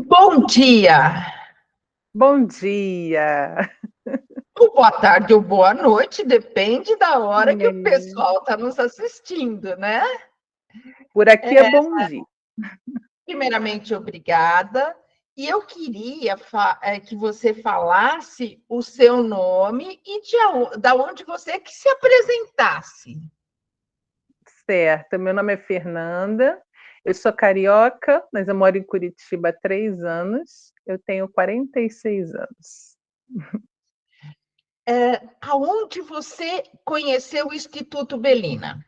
Bom dia, Bom dia. ou boa tarde ou boa noite, depende da hora que o É, pessoal está nos assistindo, né? por aqui é bom dia. Primeiramente, obrigada. E eu queria que você falasse o seu nome e da onde você que se apresentasse. Certo, meu nome é Fernanda, eu sou carioca, mas eu moro em Curitiba há 3 anos, eu tenho 46 anos. Aonde você conheceu o Instituto Belina?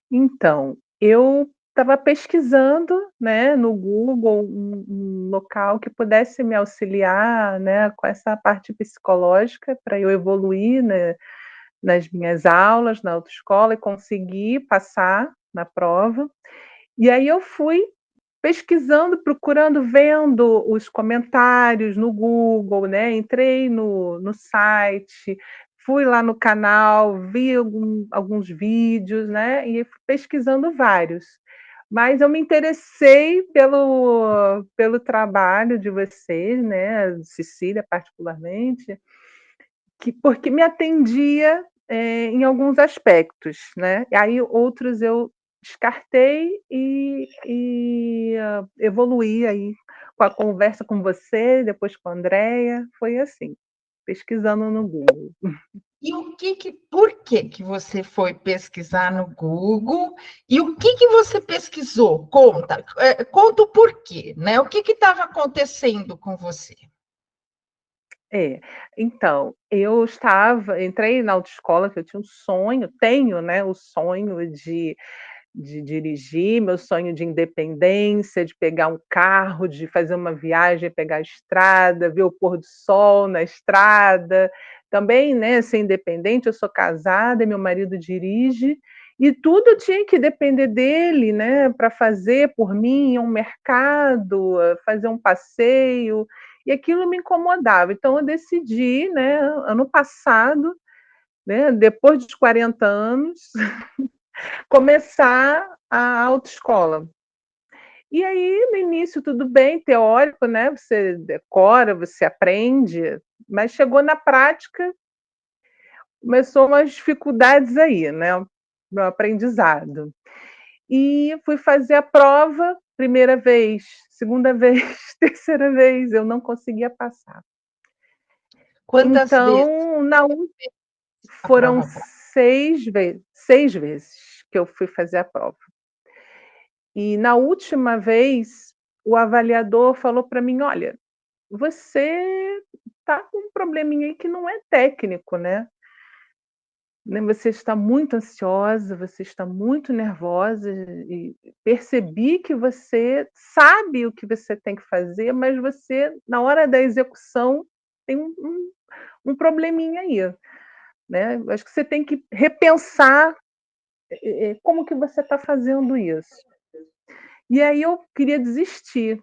Então, eu estava pesquisando, né, no Google um local que pudesse me auxiliar, né, com essa parte psicológica para eu evoluir, né, nas minhas aulas na autoescola e conseguir passar na prova. E aí eu fui pesquisando, procurando, vendo os comentários no Google, né, entrei no site, fui lá no canal, vi alguns vídeos, né, e fui pesquisando vários. Mas eu me interessei pelo trabalho de vocês, né, Cecília particularmente, porque me atendia, em alguns aspectos, né, e aí outros eu descartei e evoluí aí com a conversa com você, depois com a Andreia, foi assim, pesquisando no Google. E por que você foi pesquisar no Google? E o que você pesquisou? Conta, conta o porquê, né? O que estava acontecendo com você? É, então, entrei na autoescola que eu tinha um sonho, tenho, né, o sonho de dirigir, meu sonho de independência, de pegar um carro, de fazer uma viagem, pegar a estrada, ver o pôr do sol na estrada. Também, né, ser independente, eu sou casada, meu marido dirige, e tudo eu tinha que depender dele, né, para fazer por mim, ir a um mercado, fazer um passeio, e aquilo me incomodava. Então eu decidi, né, ano passado, né, depois dos 40 anos, começar a autoescola. E aí, no início, tudo bem, teórico, né? Você decora, você aprende, mas chegou na prática, começou umas dificuldades aí, né? No aprendizado. E fui fazer a prova, primeira vez, segunda vez, terceira vez, eu não conseguia passar. Quantas vezes Então, a foram prova foi? 6 vezes que eu fui fazer a prova. E na última vez, o avaliador falou para mim: "Olha, você está com um probleminha aí que não é técnico, né, você está muito ansiosa, você está muito nervosa e percebi que você sabe o que você tem que fazer, mas você, na hora da execução, tem um probleminha aí, né. Acho que você tem que repensar, como que você está fazendo isso". E aí eu queria desistir.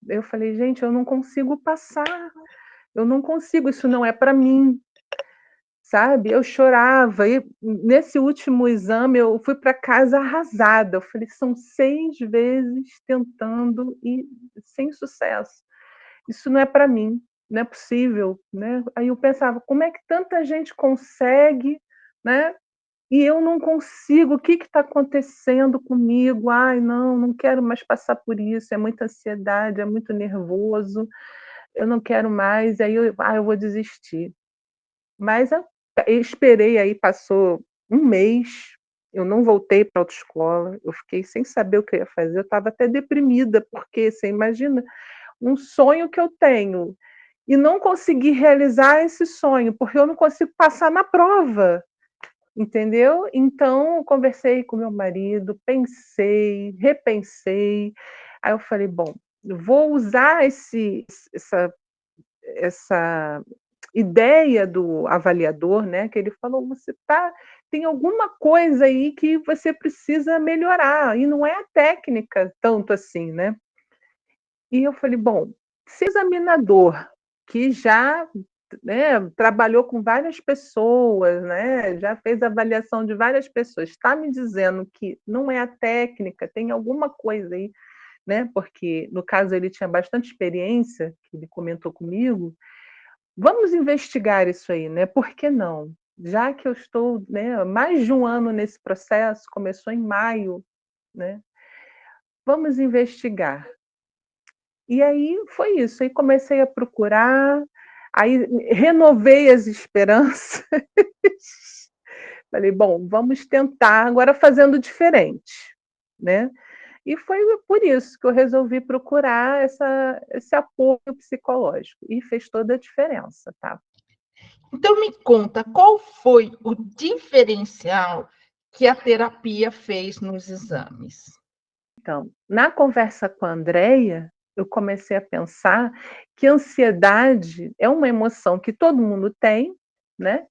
Eu falei: "Gente, eu não consigo passar, eu não consigo, isso não é para mim", sabe. Eu chorava e nesse último exame eu fui para casa arrasada, eu falei: "São 6 vezes tentando e sem sucesso. Isso não é para mim, não é possível", né. Aí eu pensava: "Como é que tanta gente consegue, né, e eu não consigo, o que está acontecendo comigo? Ai, não, não quero mais passar por isso, é muita ansiedade, é muito nervoso, eu não quero mais", aí eu vou desistir. Mas eu esperei, aí passou um mês, eu não voltei para a autoescola, eu fiquei sem saber o que eu ia fazer, eu estava até deprimida, porque você imagina, um sonho que eu tenho, e não consegui realizar esse sonho, porque eu não consigo passar na prova. Entendeu? Então eu conversei com meu marido, pensei, repensei, aí eu falei: "Bom, eu vou usar essa ideia do avaliador, né, que ele falou: "Você tem alguma coisa aí que você precisa melhorar, e não é a técnica tanto assim, né". E eu falei: "Bom, se o examinador que já, né, trabalhou com várias pessoas, né, já fez avaliação de várias pessoas, está me dizendo que não é a técnica, tem alguma coisa aí né, porque no caso ele tinha bastante experiência, que ele comentou comigo, vamos investigar isso aí, né, por que não? Já que eu estou, né, mais de um ano nesse processo, começou em maio, né, vamos investigar. E aí foi isso, aí comecei a procurar, aí renovei as esperanças, falei: "Bom, vamos tentar agora fazendo diferente", né. E foi por isso que eu resolvi procurar esse apoio psicológico, e fez toda a diferença, tá. Então me conta, qual foi o diferencial que a terapia fez nos exames? Então, na conversa com a Andreia, eu comecei a pensar que ansiedade é uma emoção que todo mundo tem, né,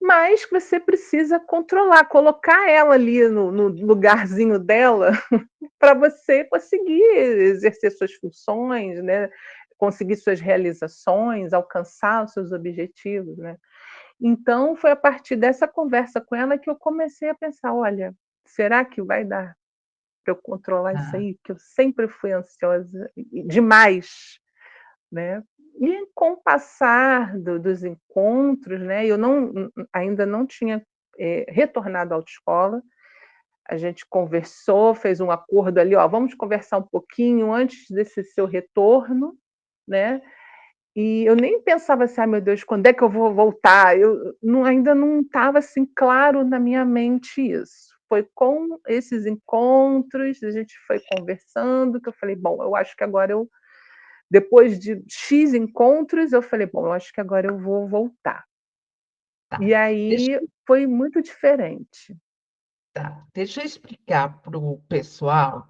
mas que você precisa controlar, colocar ela ali no lugarzinho dela para você conseguir exercer suas funções, né, conseguir suas realizações, alcançar os seus objetivos, né. Então foi a partir dessa conversa com ela que eu comecei a pensar: "Olha, será que vai dar para eu controlar isso Ah, aí?", que eu sempre fui ansiosa demais, né. E com o passar dos encontros, né, eu ainda não tinha, retornado à autoescola, a gente conversou, fez um acordo ali: "Ó, vamos conversar um pouquinho antes desse seu retorno", né. E eu nem pensava assim: "Ai meu Deus, quando é que eu vou voltar?", eu ainda não estava, assim, claro na minha mente isso. Foi com esses encontros, a gente foi conversando, que eu falei: "Bom, eu acho que agora eu", depois de "X" encontros, eu falei: "Bom, eu acho que agora eu vou voltar". tá. E Deixa aí foi muito diferente. deixa eu explicar para o pessoal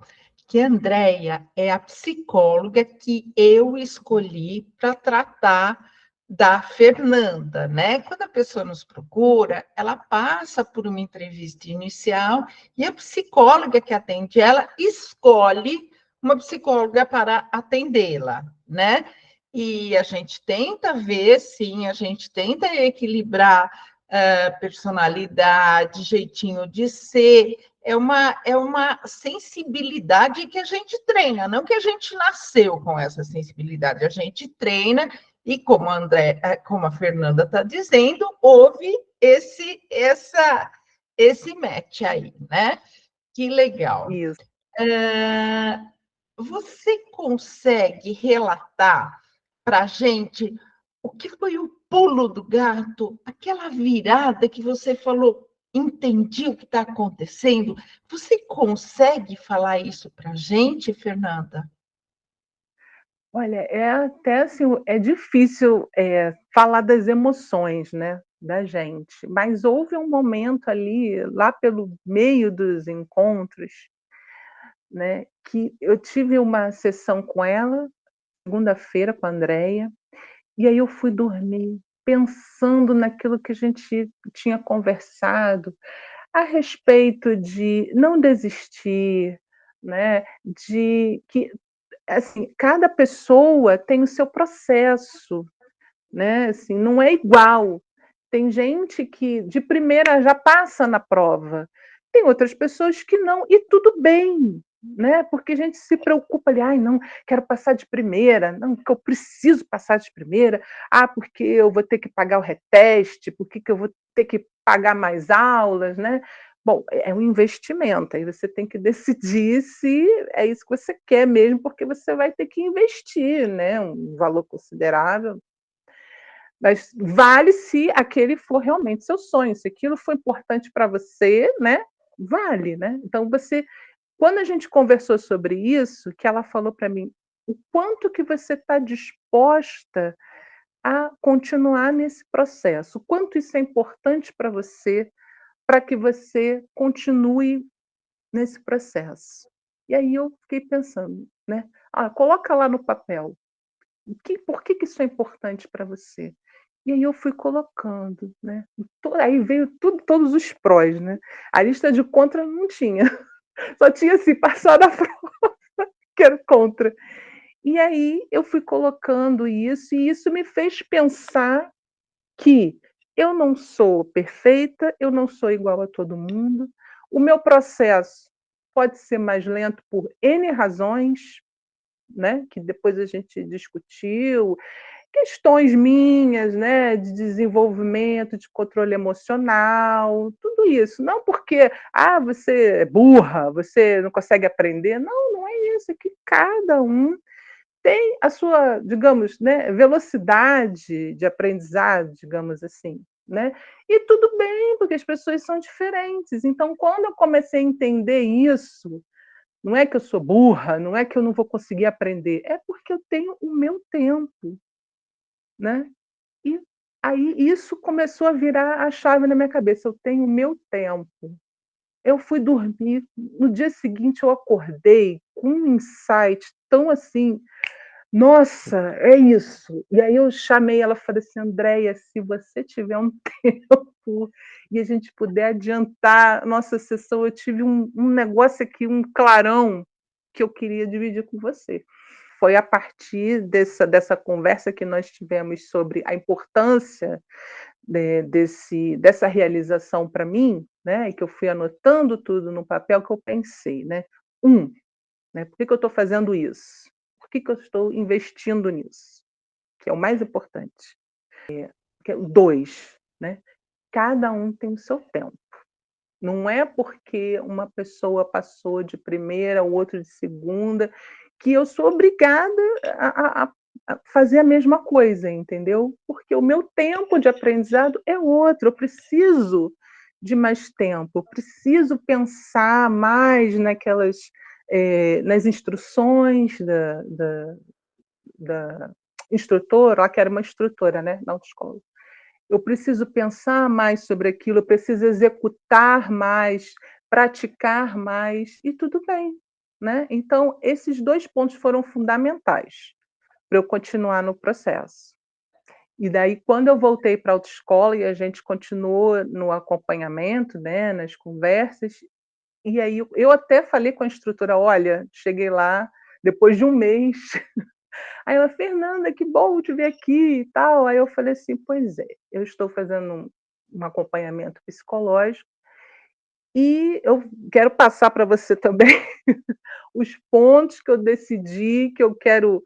que a Andrea é a psicóloga que eu escolhi para tratar da Fernanda, né? Quando a pessoa nos procura, ela passa por uma entrevista inicial e a psicóloga que atende ela escolhe uma psicóloga para atendê-la, né? E a gente tenta ver, sim, a gente tenta equilibrar personalidade, jeitinho de ser, é uma sensibilidade que a gente treina, não que a gente nasceu com essa sensibilidade, a gente treina, e como a, como a Fernanda está dizendo, houve esse match aí, né? Que legal. Isso. Você consegue relatar para a gente o que foi o pulo do gato, aquela virada que você falou, entendi o que está acontecendo? Você consegue falar isso para a gente, Fernanda? Olha, é até assim, é difícil, falar das emoções, né, da gente, mas houve um momento ali, lá pelo meio dos encontros, né, que eu tive uma sessão com ela, segunda-feira, com a Andreia, e aí eu fui dormir pensando naquilo que a gente tinha conversado a respeito de não desistir, né, de que, assim, cada pessoa tem o seu processo, né, assim, não é igual. Tem gente que de primeira já passa na prova, tem outras pessoas que não, e tudo bem, né, porque a gente se preocupa ali: "Ai não, quero passar de primeira, não, porque eu preciso passar de primeira, ah, porque eu vou ter que pagar o reteste, porque que eu vou ter que pagar mais aulas", né. Bom, é um investimento, aí você tem que decidir se é isso que você quer mesmo, porque você vai ter que investir, né, um valor considerável. Mas vale se aquele for realmente seu sonho, se aquilo for importante para você, né, vale, né. Então você, quando a gente conversou sobre isso, que ela falou para mim: "O quanto que você está disposta a continuar nesse processo, o quanto isso é importante para você, para que você continue nesse processo". E aí eu fiquei pensando, né, "Ah, coloca lá no papel, por que que isso é importante para você?". E aí eu fui colocando, né, aí veio todos os prós, né, a lista de contra não tinha, só tinha assim, passar na prova, que era contra. E aí eu fui colocando isso, e isso me fez pensar que eu não sou perfeita, eu não sou igual a todo mundo, o meu processo pode ser mais lento por N razões, né, que depois a gente discutiu, questões minhas, né, de desenvolvimento, de controle emocional, tudo isso. Não porque, você é burra, você não consegue aprender. Não, não é isso, é que cada um tem a sua, digamos, né, velocidade de aprendizado, digamos assim, né. E tudo bem, porque as pessoas são diferentes. Então, quando eu comecei a entender isso, não é que eu sou burra, não é que eu não vou conseguir aprender, é porque eu tenho o meu tempo, né. E aí isso começou a virar a chave na minha cabeça, eu tenho o meu tempo. Eu fui dormir, no dia seguinte eu acordei com um insight tão assim: "Nossa, é isso". E aí eu chamei ela, falei assim: "Andréia, se você tiver um tempo e a gente puder adiantar a nossa sessão, eu tive um negócio aqui, um clarão que eu queria dividir com você". Foi a partir dessa conversa que nós tivemos sobre a importância dessa realização para mim, né, e que eu fui anotando tudo no papel, que eu pensei, né, né, por que que eu estou fazendo isso? Por que que eu estou investindo nisso? Que é o mais importante. Que é o 2, né, cada um tem o seu tempo. Não é porque uma pessoa passou de primeira, o outro de segunda, que eu sou obrigada a fazer a mesma coisa, entendeu? Porque o meu tempo de aprendizado é outro, eu preciso de mais tempo, eu preciso pensar mais nas instruções da instrutora, ela que era uma instrutora, né, na autoescola. Eu preciso pensar mais sobre aquilo, eu preciso executar mais, praticar mais, e tudo bem, né. Então, esses 2 pontos foram fundamentais para eu continuar no processo. E daí, quando eu voltei para a autoescola e a gente continuou no acompanhamento, né, nas conversas, e aí eu até falei com a instrutora: "Olha, cheguei lá depois de um mês". Aí ela: "Fernanda, que bom te ver aqui e tal". Aí eu falei assim: "Pois é, eu estou fazendo um acompanhamento psicológico e eu quero passar para você também os pontos que eu decidi que eu quero,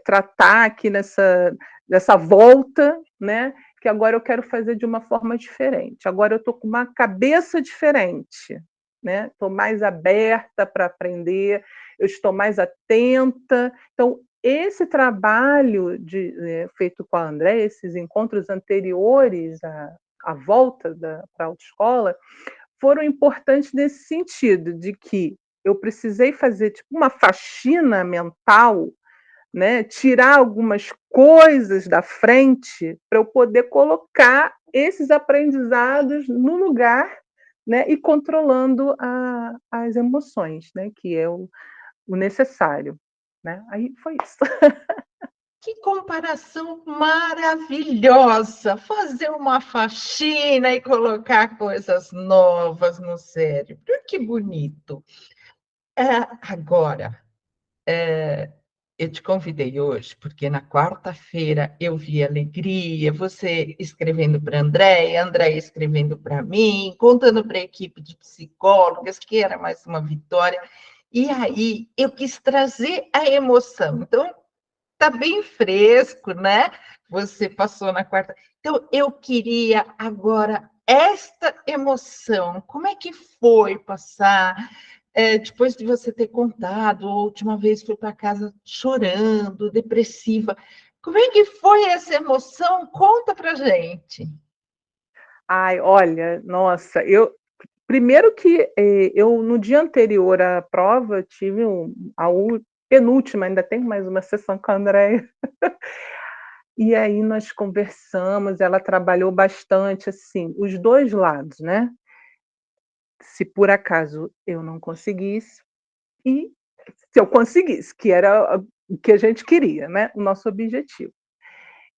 tratar aqui nessa volta, né, que agora eu quero fazer de uma forma diferente. Agora eu estou com uma cabeça diferente, né, estou mais aberta para aprender, eu estou mais atenta". Então, esse trabalho feito com a Andréia, esses encontros anteriores à volta para a autoescola, foram importantes nesse sentido, de que eu precisei fazer tipo uma faxina mental, né, tirar algumas coisas da frente para eu poder colocar esses aprendizados no lugar, né, e controlando as emoções, né, que é o necessário, né. Aí foi isso. Que comparação maravilhosa! Fazer uma faxina e colocar coisas novas no cérebro, que bonito. Agora, eu te convidei hoje, porque na quarta-feira eu vi alegria, você escrevendo para a Andréia escrevendo para mim, contando para a equipe de psicólogas que era mais uma vitória. E aí eu quis trazer a emoção. Então, está bem fresco, né? Você passou na quarta. Então, eu queria agora esta emoção. Como é que foi passar? Depois de você ter contado, a última vez foi para casa chorando, depressiva. Como é que foi essa emoção? Conta para gente. Ai, olha, nossa, eu primeiro que, eu no dia anterior à prova tive penúltima, ainda tem mais uma sessão com a Andréia. E aí nós conversamos, ela trabalhou bastante, assim, os 2 lados, né. Se por acaso eu não conseguisse e se eu conseguisse, que era o que a gente queria, né, o nosso objetivo.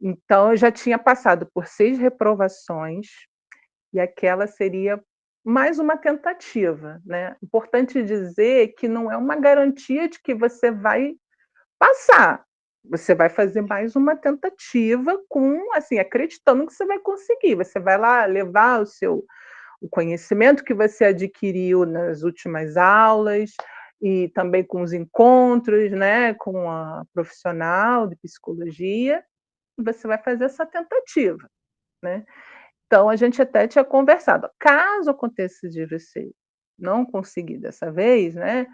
Então eu já tinha passado por 6 reprovações e aquela seria mais uma tentativa, né. Importante dizer que não é uma garantia de que você vai passar. Você vai fazer mais uma tentativa com, assim, acreditando que você vai conseguir. Você vai lá levar o conhecimento que você adquiriu nas últimas aulas e também com os encontros, né, com a profissional de psicologia, e você vai fazer essa tentativa, né. Então a gente até tinha conversado, caso aconteça de você não conseguir dessa vez, né,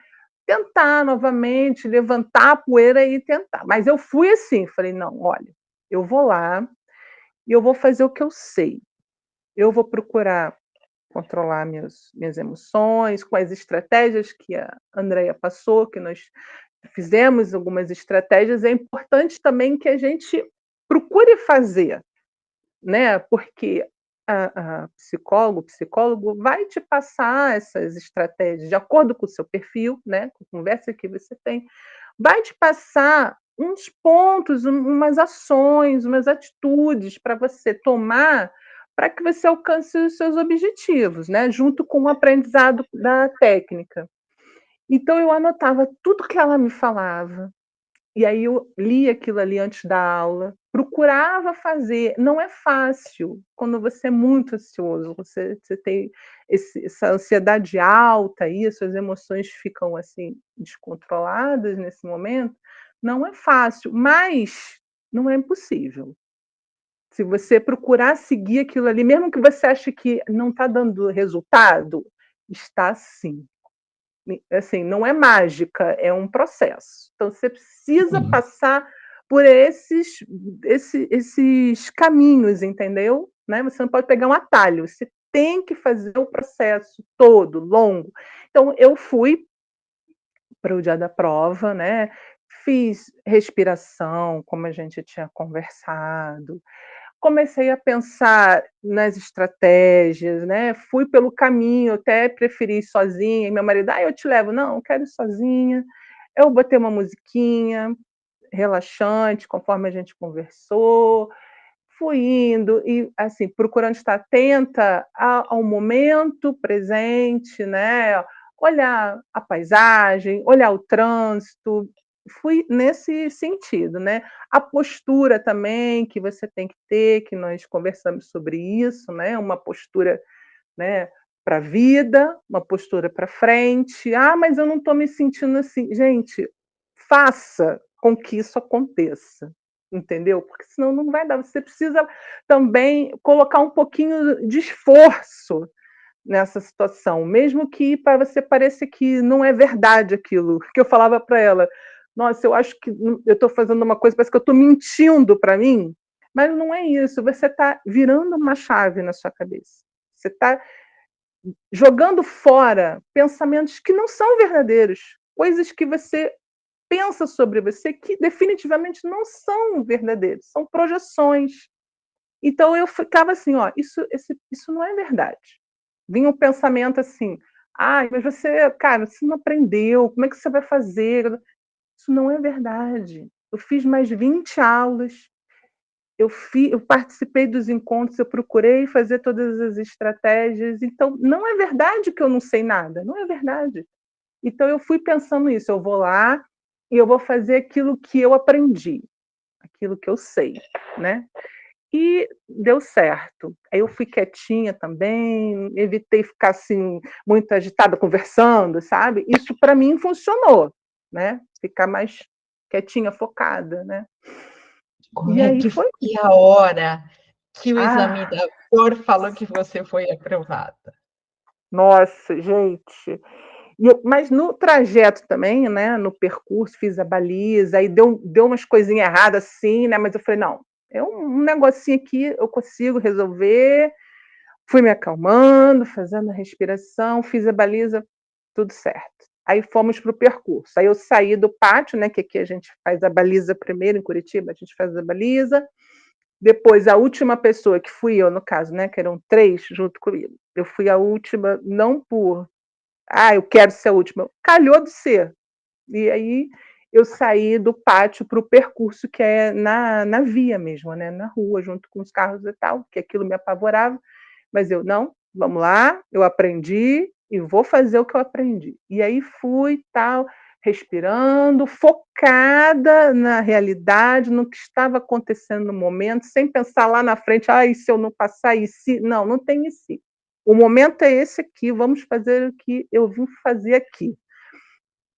tentar novamente, levantar a poeira e tentar. Mas eu fui assim, falei: "Não, olha, eu vou lá e eu vou fazer o que eu sei. Eu vou procurar controlar minhas emoções com as estratégias que a Andreia passou, que nós fizemos algumas estratégias. É importante também que a gente procure fazer, né, porque a psicólogo, o psicólogo vai te passar essas estratégias de acordo com o seu perfil, né, com a conversa que você tem, vai te passar uns pontos, umas ações, umas atitudes para você tomar, para que você alcance os seus objetivos, né, junto com o aprendizado da técnica. Então eu anotava tudo que ela me falava, e aí eu lia aquilo ali antes da aula, procurava fazer. Não é fácil quando você é muito ansioso, você tem essa ansiedade alta aí, as suas emoções ficam, assim, descontroladas nesse momento, não é fácil, mas não é impossível. Se você procurar seguir aquilo ali, mesmo que você ache que não está dando resultado, está sim. Assim, não é mágica, é um processo. Então você precisa Sim. passar por esses caminhos, entendeu? Né, você não pode pegar um atalho, você tem que fazer o processo todo, longo. Então eu fui para o dia da prova, né, fiz respiração, como a gente tinha conversado, comecei a pensar nas estratégias, né, fui pelo caminho, até preferi ir sozinha, e meu marido: "Ah, eu te levo", "Não, eu quero ir sozinha". Eu botei uma musiquinha relaxante, conforme a gente conversou, fui indo e, assim, procurando estar atenta ao momento presente, né, olhar a paisagem, olhar o trânsito, fui nesse sentido, né. A postura também que você tem que ter, que nós conversamos sobre isso, né, uma postura, né, para a vida, uma postura para frente. "Ah, mas eu não estou me sentindo assim". Gente, faça com que isso aconteça, entendeu? Porque senão não vai dar. Você precisa também colocar um pouquinho de esforço nessa situação, mesmo que para você pareça que não é verdade aquilo. Que eu falava para ela: "Nossa, eu acho que eu estou fazendo uma coisa, parece que eu estou mentindo para mim", mas não é isso, você está virando uma chave na sua cabeça. Você está jogando fora pensamentos que não são verdadeiros, coisas que você pensa sobre você que definitivamente não são verdadeiros, são projeções. Então eu ficava assim: "Ó, isso não é verdade". Vinha um pensamento assim: "Ai, mas você, cara, você não aprendeu, como é que você vai fazer?". Isso não é verdade. Eu fiz mais 20 aulas, eu participei dos encontros, eu procurei fazer todas as estratégias, então não é verdade que eu não sei nada, não é verdade. Então eu fui pensando nisso, eu vou lá e eu vou fazer aquilo que eu aprendi, aquilo que eu sei, né. E deu certo. Aí eu fui quietinha também, evitei ficar, assim, muito agitada conversando, sabe. Isso para mim funcionou, né, ficar mais quietinha, focada, né. Como E é aí que foi foi a hora que o ah, examinador falou que você foi aprovada? nossa, gente. Mas no trajeto também, né, no percurso, fiz a baliza, aí deu umas coisinhas erradas, assim, né, mas eu falei: "Não, é um negocinho aqui, eu consigo resolver". Fui me acalmando, fazendo a respiração, fiz a baliza, tudo certo. Aí fomos para o percurso. Aí eu saí do pátio, né, que aqui a gente faz a baliza primeiro, em Curitiba, a gente faz a baliza. Depois, a última pessoa, que fui eu, no caso, né, que eram 3 junto comigo. Eu fui a última, não por: "Ah, eu quero ser a última", calhou de ser. E aí eu saí do pátio para o percurso que é na via mesmo, né, na rua, junto com os carros e tal, que aquilo me apavorava. Mas eu: "Não, vamos lá, eu aprendi e vou fazer o que eu aprendi". E aí fui, tal, respirando, focada na realidade, no que estava acontecendo no momento, sem pensar lá na frente: "Ai, se eu não passar, e se", não, não tem "e se". o momento é esse aqui, vamos fazer o que eu vim fazer aqui.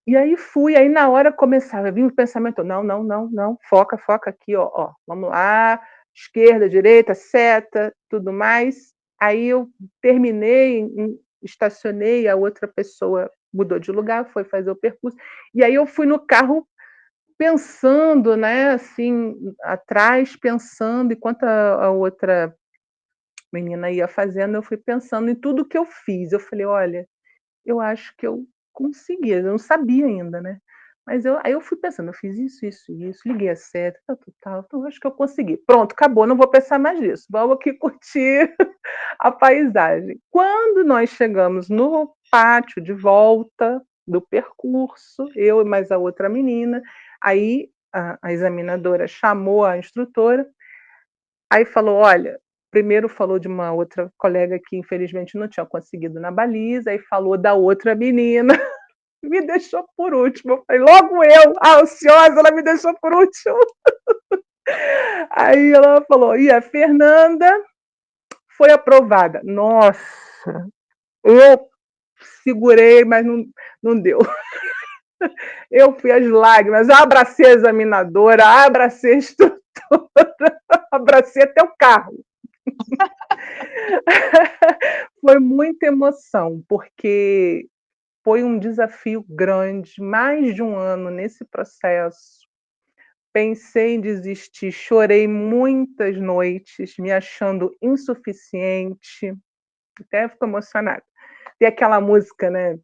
E aí fui, aí na hora começava, vinha o pensamento: "Não, não, não, não, foca, foca aqui, ó, ó, vamos lá, esquerda, direita, seta, tudo mais". Aí eu terminei, estacionei, a outra pessoa mudou de lugar, foi fazer o percurso, e aí eu fui no carro pensando, né, assim, atrás, pensando, enquanto a outra menina ia fazendo, eu fui pensando em tudo que eu fiz. Eu falei: "Olha, eu acho que eu consegui", eu não sabia ainda, né. Mas aí eu fui pensando, eu fiz isso, isso, isso, liguei a seta, tal, tal, tal, então acho que eu consegui. Pronto, acabou, não vou pensar mais nisso, vamos aqui curtir a paisagem. Quando nós chegamos no pátio de volta do percurso, eu e mais a outra menina, aí a examinadora chamou a instrutora, aí falou: "Olha", primeiro falou de uma outra colega que infelizmente não tinha conseguido na baliza, aí falou da outra menina, me deixou por último. Eu falei: "Logo eu, a ansiosa, ela me deixou por último". Aí ela falou: "E a Fernanda foi aprovada". Nossa, eu segurei, mas não deu. Eu fui às lágrimas, abracei a examinadora, abracei a instrutora, abracei até o carro. Foi muita emoção, porque foi um desafio grande, mais de um ano nesse processo. Pensei em desistir, chorei muitas noites, me achando insuficiente, até fico emocionada. Tem aquela música, né,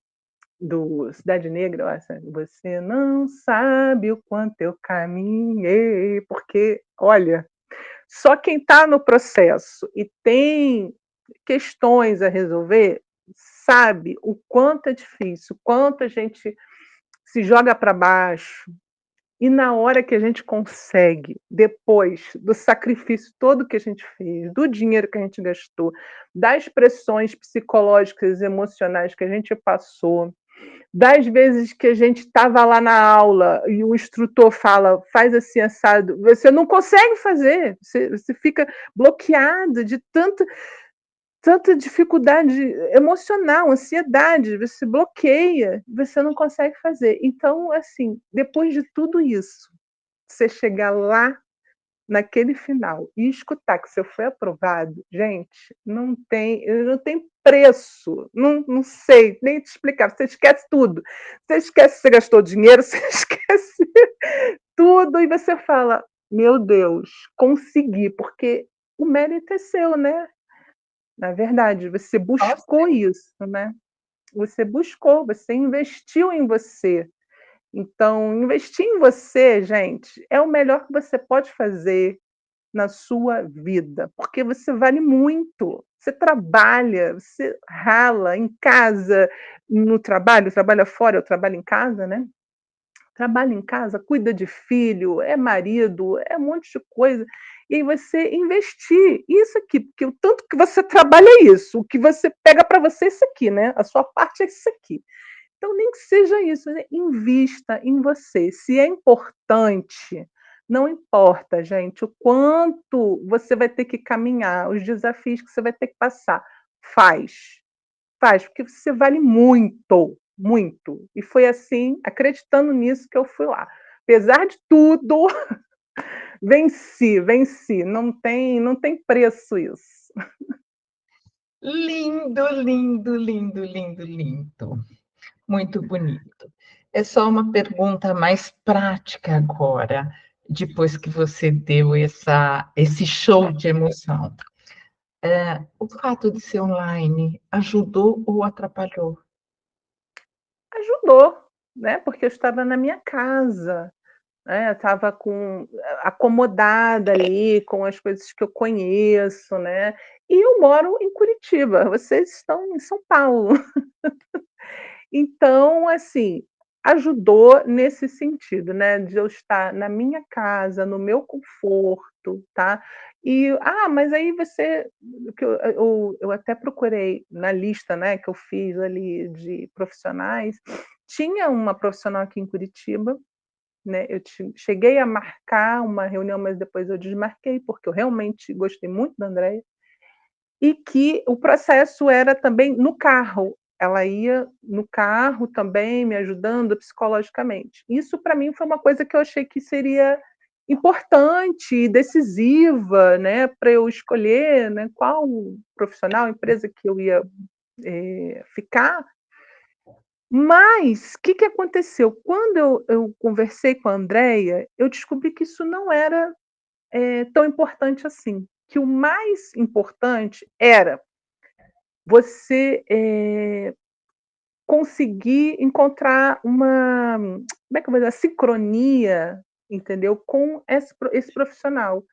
do Cidade Negra, eu acho, "Você não sabe o quanto eu caminhei", porque, olha, só quem está no processo e tem questões a resolver, sabe o quanto é difícil, o quanto a gente se joga para baixo, e na hora que a gente consegue, depois do sacrifício todo que a gente fez, do dinheiro que a gente gastou, das pressões psicológicas e emocionais que a gente passou, das vezes que a gente estava lá na aula e o instrutor fala: "Faz assim assado", você não consegue fazer, você fica bloqueado de tanta dificuldade emocional, ansiedade, você bloqueia, você não consegue fazer. Então, assim, depois de tudo isso, você chegar lá naquele final e escutar que você foi aprovado, gente, não tem preço, não sei nem te explicar, você esquece tudo. Você esquece que você gastou dinheiro, você esquece tudo e você fala: "Meu Deus, consegui", porque o mérito é seu, né, na verdade, você Nossa, buscou isso, né. Você buscou, você investiu em você. Então, investir em você, gente, é o melhor que você pode fazer na sua vida, porque você vale muito. Você trabalha, você rala em casa, no trabalho, trabalha fora, eu trabalho em casa, né. Trabalha em casa, cuida de filho, é marido, é um monte de coisa. E aí você investir isso aqui, porque o tanto que você trabalha é isso, o que você pega para você é isso aqui, né, a sua parte é isso aqui. Então nem que seja isso, né, invista em você. Se é importante, não importa, gente, o quanto você vai ter que caminhar, os desafios que você vai ter que passar, faz. Faz, porque você vale muito, muito. E foi assim, acreditando nisso, que eu fui lá. Apesar de tudo, venci, venci, não tem preço isso. lindo, lindo, lindo, lindo, lindo. Muito bonito. É só uma pergunta mais prática agora, depois que você deu esse show de emoção. O fato de ser online ajudou ou atrapalhou? Ajudou, né, porque eu estava na minha casa, né, eu estava acomodada ali com as coisas que eu conheço, né, e eu moro em Curitiba, vocês estão em São Paulo. Então, assim, ajudou nesse sentido, né, de eu estar na minha casa, no meu conforto, tá. Mas aí você que eu até procurei na lista, né, que eu fiz ali de profissionais, tinha uma profissional aqui em Curitiba, né, eu cheguei a marcar uma reunião, mas depois eu desmarquei, porque eu realmente gostei muito da Andréia. e que o processo era também no carro. Ela ia no carro também me ajudando psicologicamente. Isso para mim foi uma coisa que eu achei que seria importante e decisiva, né, para eu escolher, né, qual profissional, empresa que eu ia, ficar. Mas, o que que aconteceu? Quando eu conversei com a Andreia, eu descobri que isso não era, tão importante assim, que o mais importante era você, conseguir encontrar uma, como é que eu vou dizer, sincronia, entendeu, com esse profissional.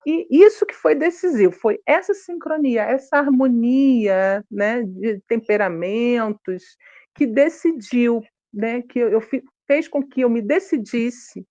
E isso que foi decisivo, foi essa sincronia, essa harmonia, né, de temperamentos, que decidiu, né, que eu fez com que eu me decidisse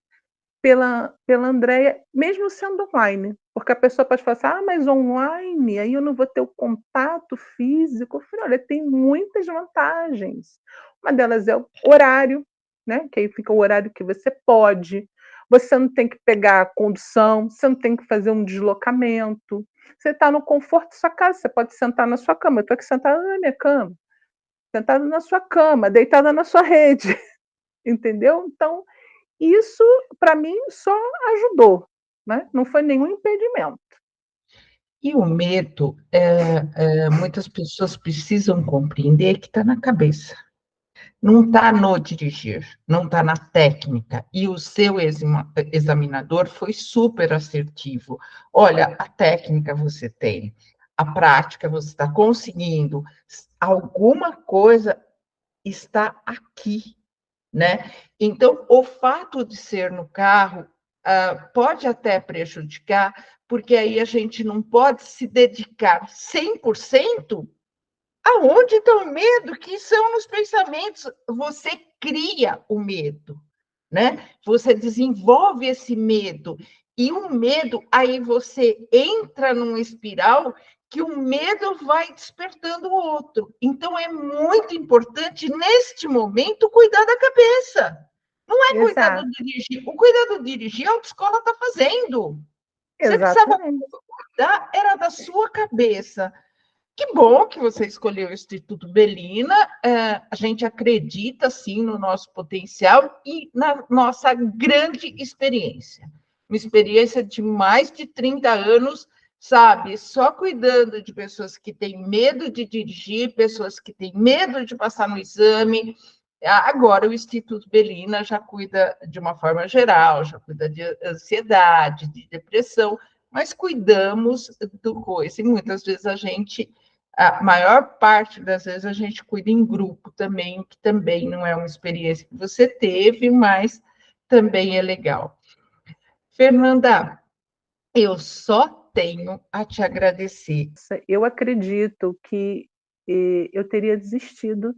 pela Andreia, mesmo sendo online, porque a pessoa pode falar assim: "Ah, mas online, aí eu não vou ter o contato físico". Eu falei: "Olha, tem muitas vantagens". Uma delas é o horário, né, que aí fica o horário que você pode, você não tem que pegar a condução, você não tem que fazer um deslocamento, você está no conforto da sua casa, você pode sentar na sua cama, eu estou aqui sentada na minha cama, sentada na sua cama, deitada na sua rede, entendeu? Então isso, para mim, só ajudou, né, não foi nenhum impedimento. E o medo, muitas pessoas precisam compreender que está na cabeça. Não está no dirigir, não está na técnica. E o seu examinador foi super assertivo. Olha, a técnica você tem, a prática você está conseguindo, alguma coisa está aqui, né? Então, o fato de ser no carro pode até prejudicar, porque aí a gente não pode se dedicar 100% aonde está o medo? Que são nos pensamentos. Você cria o medo, né? Você desenvolve esse medo. E o medo, aí você entra num espiral que o medo vai despertando o outro. Então, é muito importante, neste momento, cuidar da cabeça. Não é cuidar do Exato, dirigir. O cuidar do dirigir, a autoescola está fazendo. Você precisava exatamente. cuidar, era da sua cabeça. Que bom que você escolheu o Instituto Belina. A gente acredita, sim, no nosso potencial e na nossa grande experiência. Uma experiência de mais de 30 anos, sabe? Só cuidando de pessoas que têm medo de dirigir, pessoas que têm medo de passar no exame. Agora, o Instituto Belina já cuida de uma forma geral, já cuida de ansiedade, de depressão, mas cuidamos do coisa. E muitas vezes a maior parte das vezes a gente cuida em grupo também, o que também não é uma experiência que você teve, mas também é legal. Fernanda, eu só tenho a te agradecer. Eu acredito que, eu teria desistido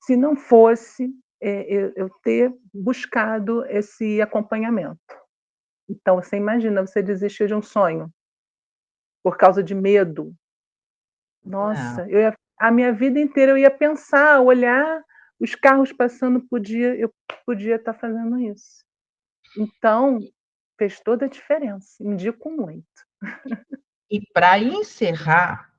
se não fosse, eu ter buscado esse acompanhamento. Então você imagina, você desistir de um sonho por causa de medo. Não, Nossa, a minha vida inteira eu ia pensar, olhar os carros passando, eu podia estar fazendo isso. Então, fez toda a diferença, indico muito. e para encerrar,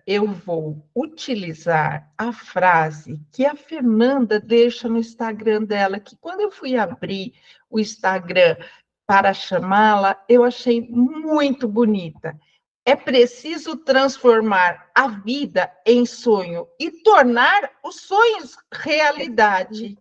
eu vou utilizar a frase que a Fernanda deixa no Instagram dela, que quando eu fui abrir o Instagram para chamá-la, eu achei muito bonita. É preciso transformar a vida em sonho e tornar os sonhos realidade.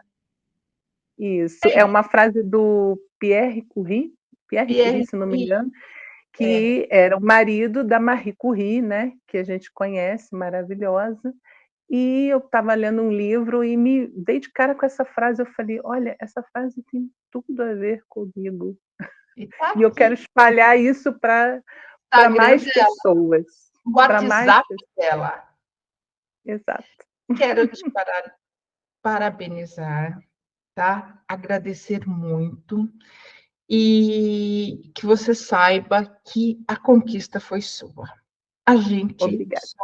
Isso, É é isso, uma frase do Pierre Curie, Pierre se não me Curie. engano, É. que era o marido da Marie Curie, né, que a gente conhece, maravilhosa. E eu estava lendo um livro e me dei de cara com essa frase, eu falei: "Olha, essa frase tem tudo a ver comigo". E tá E eu quero aqui espalhar isso o para Instagram mais dela, pessoas, o para mais WhatsApp pessoas. dela. Exato. Quero te parabenizar, tá? Agradecer muito e que você saiba que a conquista foi sua. A gente Obrigada. só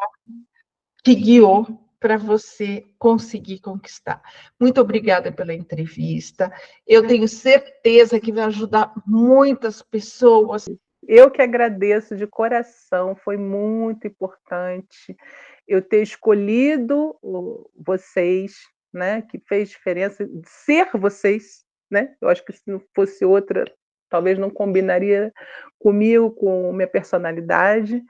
te guiou para você conseguir conquistar. Muito obrigada pela entrevista. Eu tenho certeza que vai ajudar muitas pessoas Eu que agradeço de coração, foi muito importante eu ter escolhido vocês, né, que fez diferença ser vocês, né. Eu acho que se não fosse outra, talvez não combinaria comigo, com minha personalidade.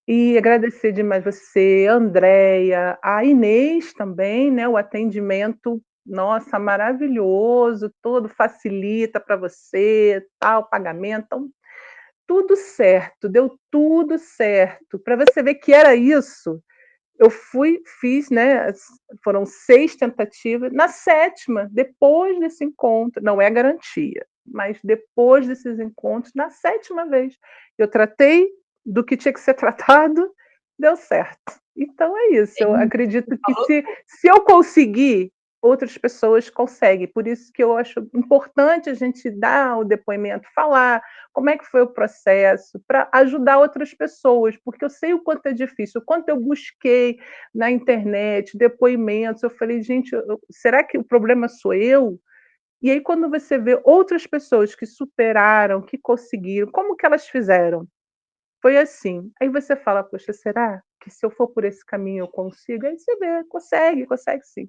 E agradecer demais você, a Andréia, a Inês também, né, o atendimento, nossa, maravilhoso, todo facilita para você, tal, pagamento, então tudo certo, deu tudo certo. Para você ver que era isso, eu fui, fiz, né, foram 6 tentativas, na sétima, depois desse encontro, não é garantia, mas depois desses encontros, na sétima vez, eu tratei do que tinha que ser tratado, deu certo. Então é isso, eu Sim, acredito você que falou se eu conseguir, outras pessoas conseguem, por isso que eu acho importante a gente dar o depoimento, falar como é que foi o processo, para ajudar outras pessoas, porque eu sei o quanto é difícil, o quanto eu busquei na internet depoimentos, eu falei: "Gente, será que o problema sou eu?". E aí quando você vê outras pessoas que superaram, que conseguiram, como que elas fizeram? Foi assim. Aí você fala: "Poxa, será que se eu for por esse caminho eu consigo?". Aí você vê, consegue, consegue sim.